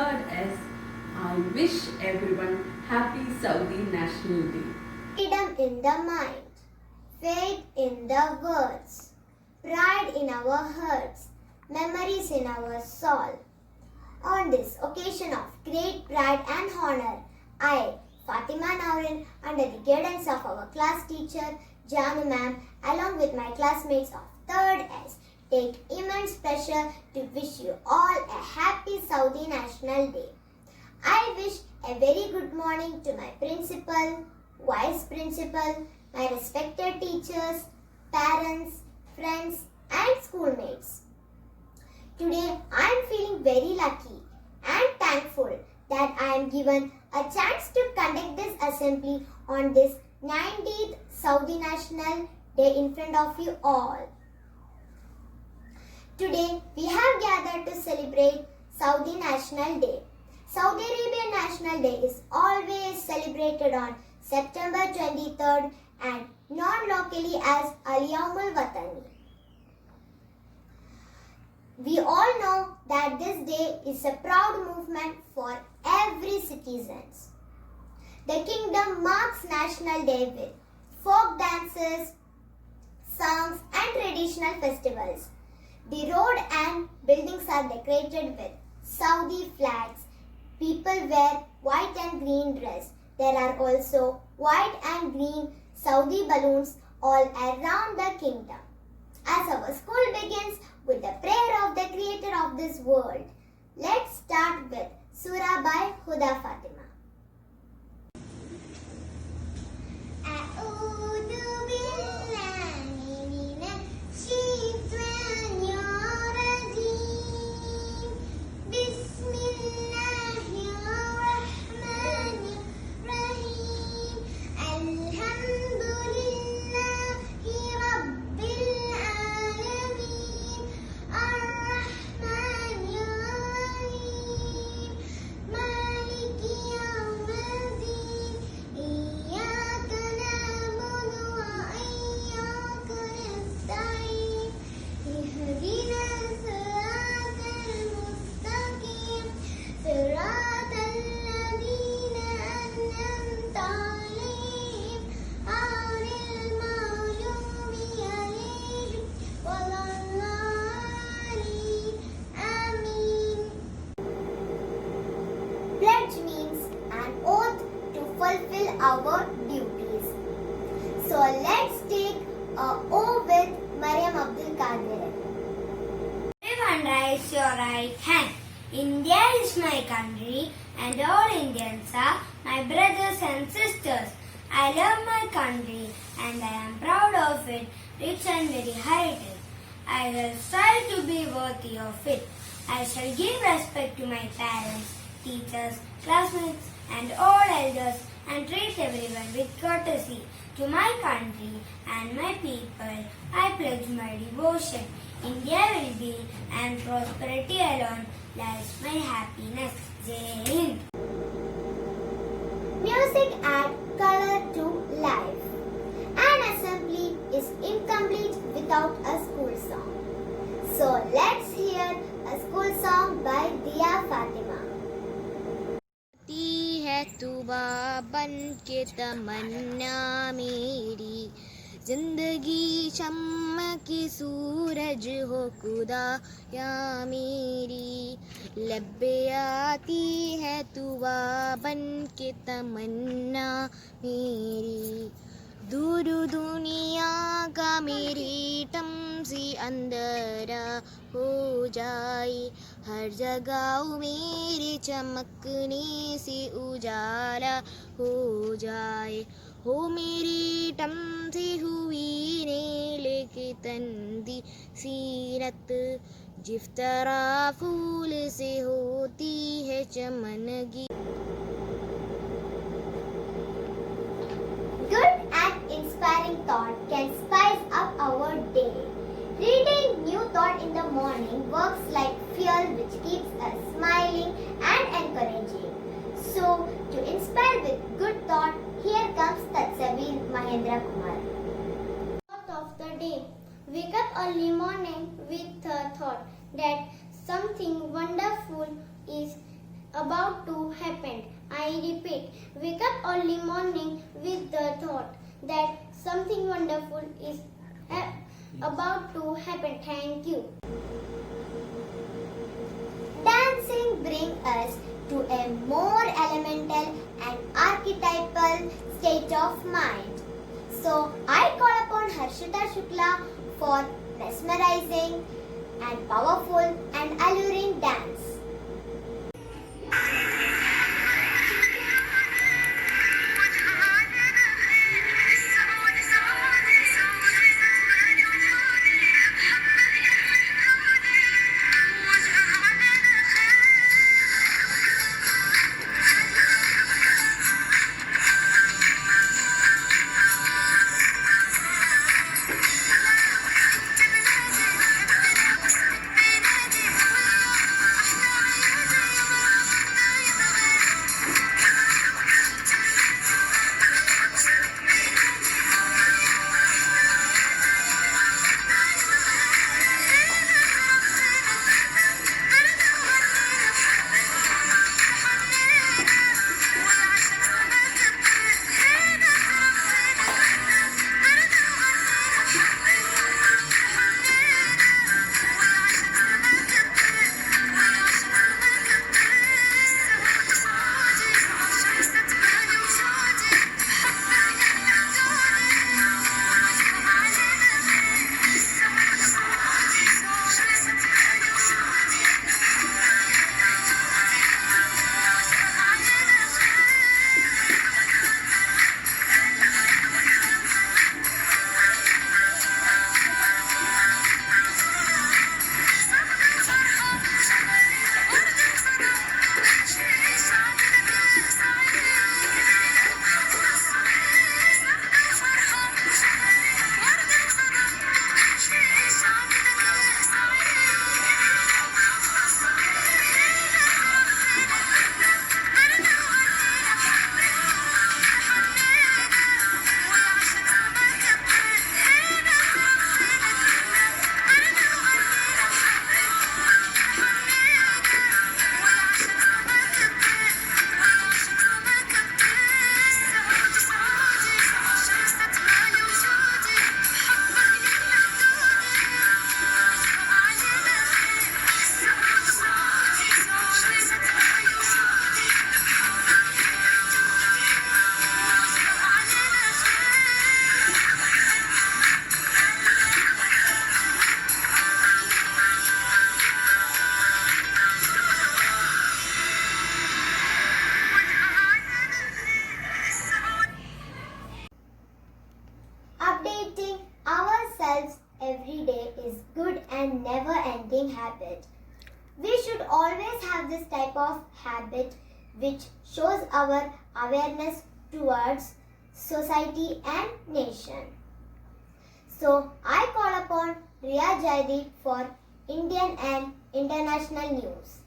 third S, I wish everyone happy Saudi National Day. Freedom in the mind, faith in the words, pride in our hearts, memories in our soul. On this occasion of great pride and honor, I, Fatima Naurin, under the guidance of our class teacher, Janu ma'am, along with my classmates of 3rd S, take immense pleasure to wish you all a happy Saudi National Day. I wish a very good morning to my principal, vice principal, my respected teachers, parents, friends and schoolmates. Today I am feeling very lucky and thankful that I am given a chance to conduct this assembly on this 19th Saudi National Day in front of you all. Today we have gathered to celebrate Saudi National Day. Saudi Arabian National Day is always celebrated on September 23rd and non-locally as Al-Yawm al-Watani. We all know that this day is a proud movement for every citizen. The kingdom marks National Day with folk dances, songs and traditional festivals. The road and buildings are decorated with Saudi flags. People wear white and green dress. There are also white and green Saudi balloons all around the kingdom. As our school begins with the prayer of the creator of this world, let's start with Surah by Huda Fatima. Pledge means an oath to fulfill our duties. So let's take a O with Mariam Abdul Qadir. Everyone raise your right hand. India is my country and all Indians are my brothers and sisters. I love my country and I am proud of it, rich and very heritage. I will strive to be worthy of it. I shall give respect to my parents, teachers, classmates and all elders and treat everyone with courtesy. To my country and my people, I pledge my devotion. India will be and prosperity alone lies my happiness. Jai Hind. Music add color to life. An assembly is incomplete without a school song. So let's hear a school song by Dia Fatima. है तुबा बन के तमन्ना मेरी जिंदगी शम्म की सूरज हो खुदा या मेरी लब्बे आती है तुबा बन के तमन्ना मेरी दूर दुनिया का मेरी टमसी अंदरा हो जाए हर जगह मेरे चमकने से उजाला हो जाए हो मेरी टमसी हुई ने लेके तंदी सीरत जिस तरह फूल से होती है चमनगी. Good and inspiring thought can spice up our day. Reading new thought in the morning works like fuel which keeps us smiling and encouraging. So, to inspire with good thought, here comes Tatsavir Mahendra Kumar. Thought of the day. Wake up early morning with the thought that something wonderful is about to happen. I repeat, wake up early morning with the thought that something wonderful is about to happen. Thank you. Dancing brings us to a more elemental and archetypal state of mind. So I call upon Harshita Shukla for mesmerizing and powerful and alluring dance. Updating ourselves every day is good and never-ending habit. We should always have this type of habit which shows our awareness towards society and nation. So I call upon Riya Jaideep for Indian and international news.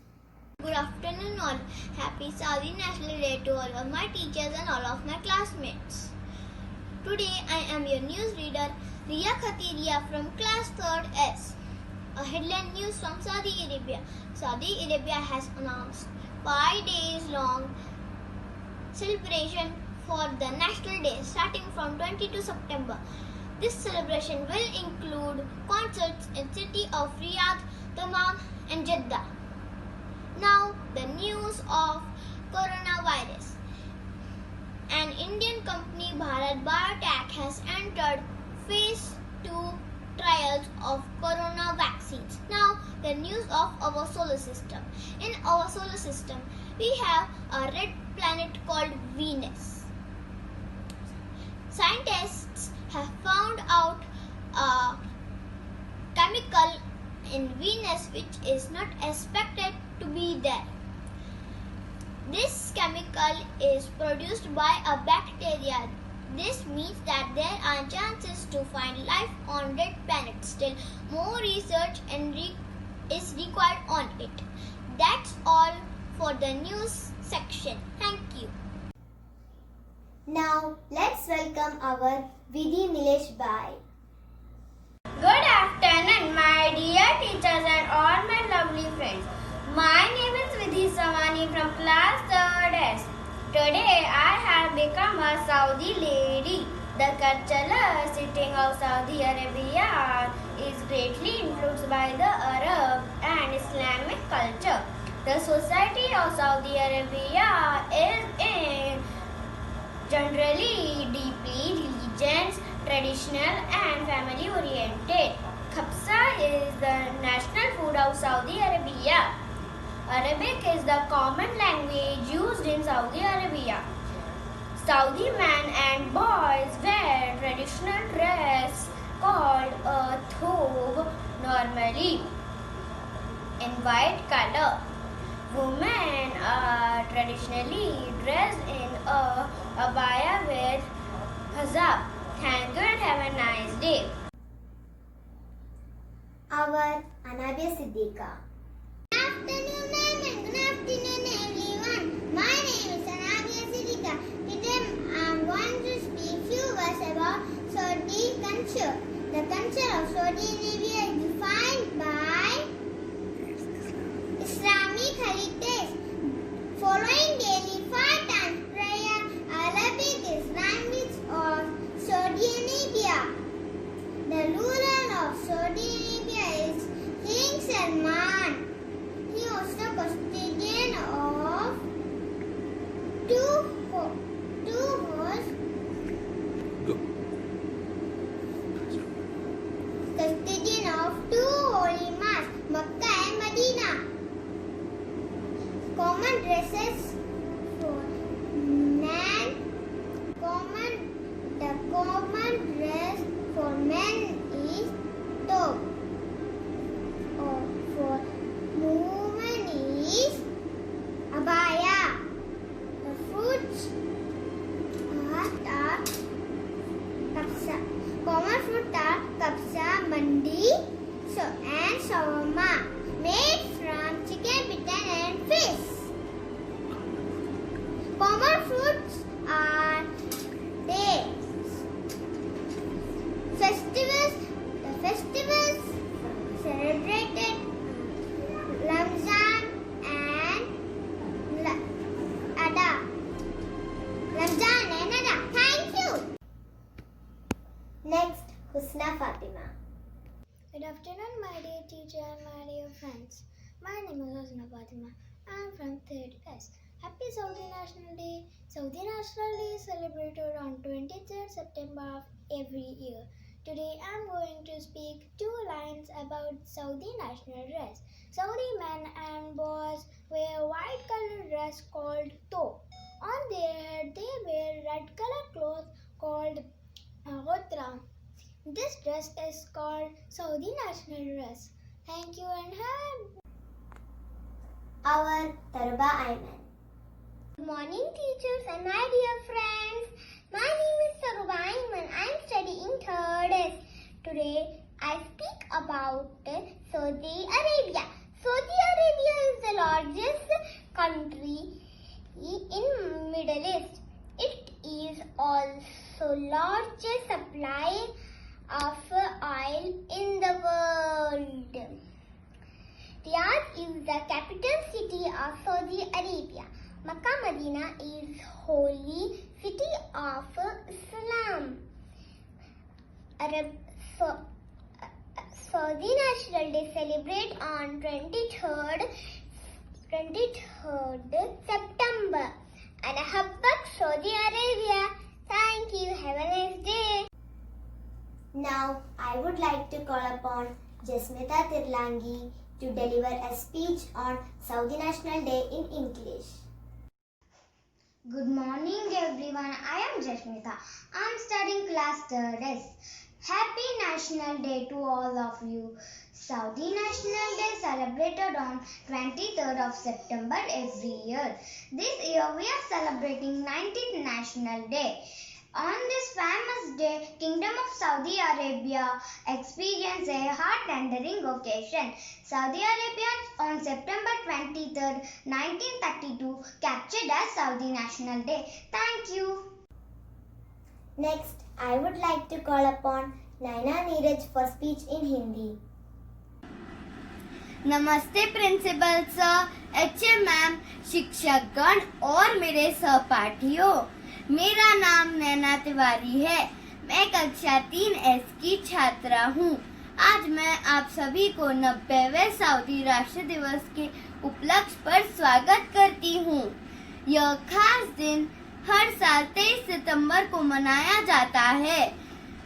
Good afternoon all. Happy Saudi National Day to all of my teachers and all of my classmates. Today I am your news reader Riya Khatiria from class 3rd S. A headline news from Saudi Arabia. Saudi Arabia has announced 5 days long celebration for the National Day starting from 22 September. This celebration will include concerts in city of Riyadh, Dammam and Jeddah. Now the news of coronavirus. An Indian company Bharat Biotech has entered phase 2 trials of corona vaccines. Now the news of our solar system. In our solar system we have a red planet called Venus. Scientists have found out a chemical in Venus which is not expected to be there. This chemical is produced by a bacteria. This means that there are chances to find life on red planets. Still, more research is required on it. That's all for the news section. Thank you. Now let's welcome our Vidhi Nilesh Bhai. Good afternoon, my dear teachers and all my lovely friends. My name is Vidhi Samani from class 3rd S. Today I have become a Saudi lady. The cultural setting of Saudi Arabia is greatly influenced by the Arab and Islamic culture. The society of Saudi Arabia is in generally deeply religious, traditional and family oriented. Khabsa is the national food of Saudi Arabia. Arabic is the common language used in Saudi Arabia. Saudi men and boys wear traditional dress called a thobe normally in white color. Women are traditionally dressed in a abaya with hijab. Thank you and have a nice day. Our Anabia Siddiqa. Good afternoon, ma'am, and good afternoon, everyone. My name is Anabia Siddiqa. Today I am going to speak few words about Saudi culture. The culture of Saudi Arabia is defined by Islamic heritage. Following daily 5 times prayer, Arabic is language of Saudi Arabia. The ruler of Saudi Arabia is King Salman. He was the custodian of two holy mosques, Makkah and Medina. Common dresses for men. The common dress for men is thobe. Or for women is abaya. The fruits are kapsa. Common fruit are kapsa, mandi, and shawarma, made from chicken, mutton, and fish. Common fruits are dates. The festivals celebrated Ramzan and Ada. Thank you. Next, Husna Fatima. Good afternoon, my dear teacher and my dear friends. My name is Husna Fatima. I am from 3rd S. Happy Saudi National Day. Saudi National Day is celebrated on 23rd September of every year. Today I am going to speak 2 lines about Saudi national dress. Saudi men and boys wear white color dress called thobe. On their head they wear red color cloth called ghutra. This dress is called Saudi national dress. Thank you and have Our Tarba Ayman. Good morning, teachers and my dear friends. My name is Saruba Ayman. I am studying 3rd S. Today I speak about Saudi Arabia. Saudi Arabia is the largest country in Middle East. It is also largest supplier of oil in the world. Riyadh is the capital city of Saudi Arabia. Makkah Medina is holy city of Islam. Saudi National Day celebrate on 23rd September. And Habbak Saudi Arabia. Thank you. Have a nice day. Now, I would like to call upon Jasmita Tirlangi to deliver a speech on Saudi National Day in English. Good morning everyone. I am Jasmita. I am studying class 3rd S. Happy National Day to all of you. Saudi National Day celebrated on 23rd of September every year. This year we are celebrating 19th National Day. On this famous day, Kingdom of Saudi Arabia experienced a heart-rendering occasion. Saudi Arabia on September 23rd, 1932 captured as Saudi National Day. Thank you. Next, I would like to call upon Naina Neeraj for speech in Hindi. नमस्ते principal sir, HM ma'am, शिक्षकगण और मेरे सहपाठियों। मेरा नाम नैना तिवारी है। मैं कक्षा 3S की छात्रा हूँ। आज मैं आप सभी को 90वें सऊदी राष्ट्र दिवस के उपलक्ष्य पर स्वागत करती हूँ। यह खास दिन हर साल 23 सितंबर को मनाया जाता है।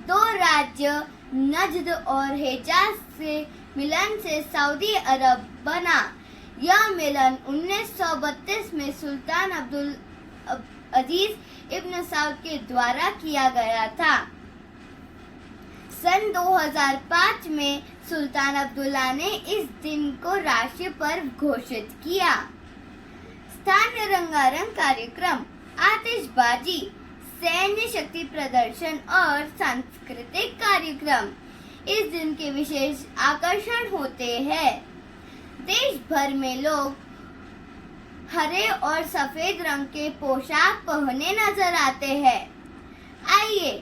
दो राज्य नजद और हिजाज से मिलन से सऊदी अरब बना। यह मिलन 1932 में सुल्तान अब्दुल अजीज इब्न सऊद के द्वारा किया गया था। सन 2005 में सुल्तान अब्दुल्ला ने इस दिन को राष्ट्रीय पर्व घोषित किया। स्थानीय रंगारंग कार्यक्रम, आतिशबाजी, सैन्य शक्ति प्रदर्शन और सांस्कृतिक कार्यक्रम इस दिन के विशेष आकर्षण होते हैं। देश भर में लोग हरे और सफेद रंग के पोशाक पहने नजर आते हैं। आइए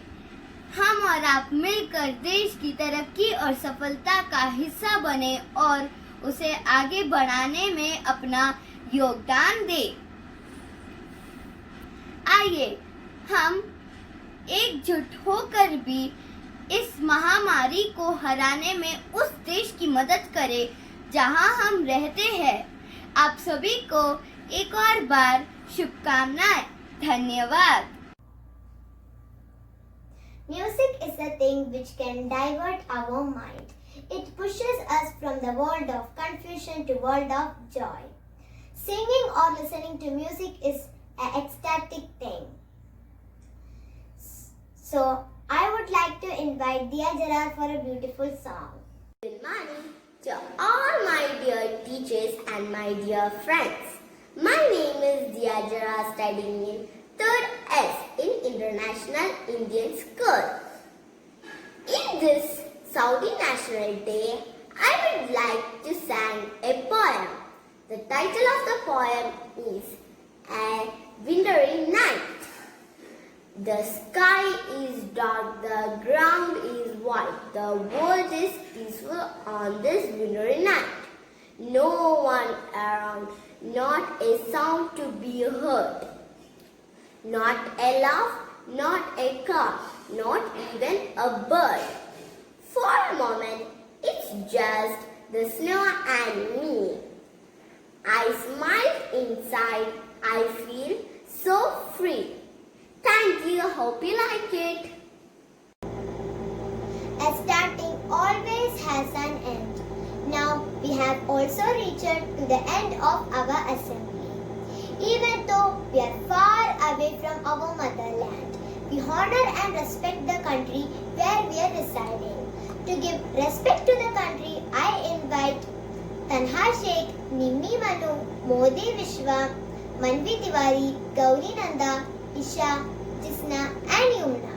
हम और आप मिलकर देश की तरक्की और सफलता का हिस्सा बने और उसे आगे बढ़ाने में अपना योगदान दें। आइए हम एकजुट होकर भी इस महामारी को हराने में उस देश की मदद करें जहां हम रहते हैं। आप सभी को एक और बार शुभकामनाएं। धन्यवाद। Music is a thing which can divert our mind. It pushes us from the world of confusion to world of joy. Singing or listening to music is an ecstatic thing. So, I would like to invite Dia Jarar for a beautiful song. Good morning to all my dear teachers and my dear friends. My name is Dia Jarar, studying in 3rd S in International Indian School. In this Saudi National Day, I would like to sing a poem. The title of the poem is A Wintry Night. The sky is dark, the ground is white, the world is peaceful on this wintry night. No one around, not a sound to be heard. Not a laugh, not a car, not even a bird. For a moment, it's just the snow and me. I smile inside, I feel so free. Thank you, hope you like it. A starting always has an end. Now we have also reached to the end of our assembly. Even though we are far away from our motherland, we honor and respect the country where we are residing. To give respect to the country, I invite Tanha Sheikh, Nimmi Manu, Modi Vishwa, Manvi Tiwari, Gauri Nanda, Isha, Jisna and Yumna.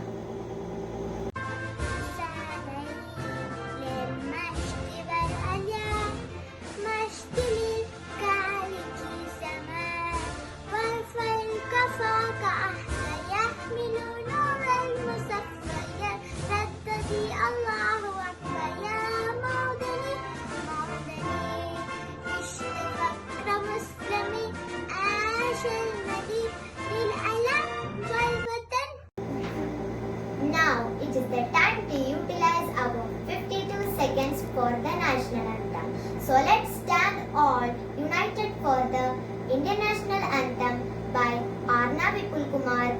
Now it is the time to utilize our 52 seconds for the national anthem. So let's stand all united for the Indian national anthem by Arna Vipul Kumar,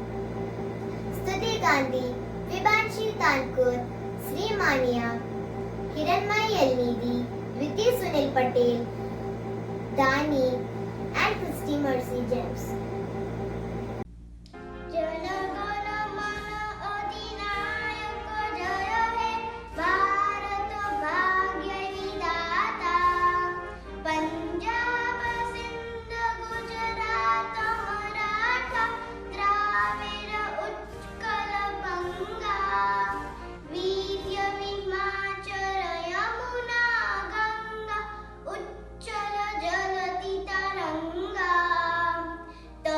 Stuti Gandhi, Vibanshi Tankur, Sri Mania, Hiranmai Yelnidi, Viti Sunil Patel, Dani and Christy Mercy James. The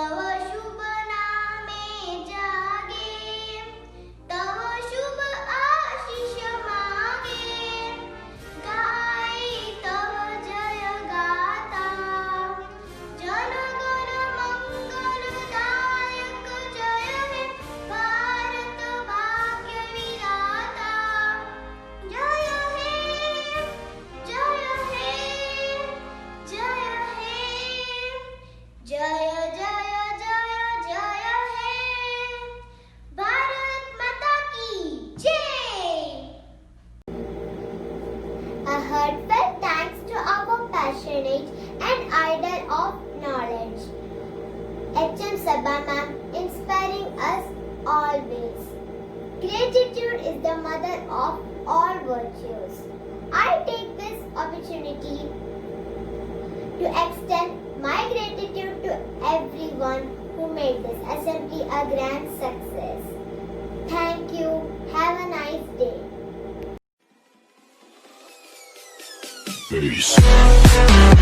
H.M. Sabha ma'am, inspiring us always. Gratitude is the mother of all virtues. I take this opportunity to extend my gratitude to everyone who made this assembly a grand success. Thank you. Have a nice day. Peace.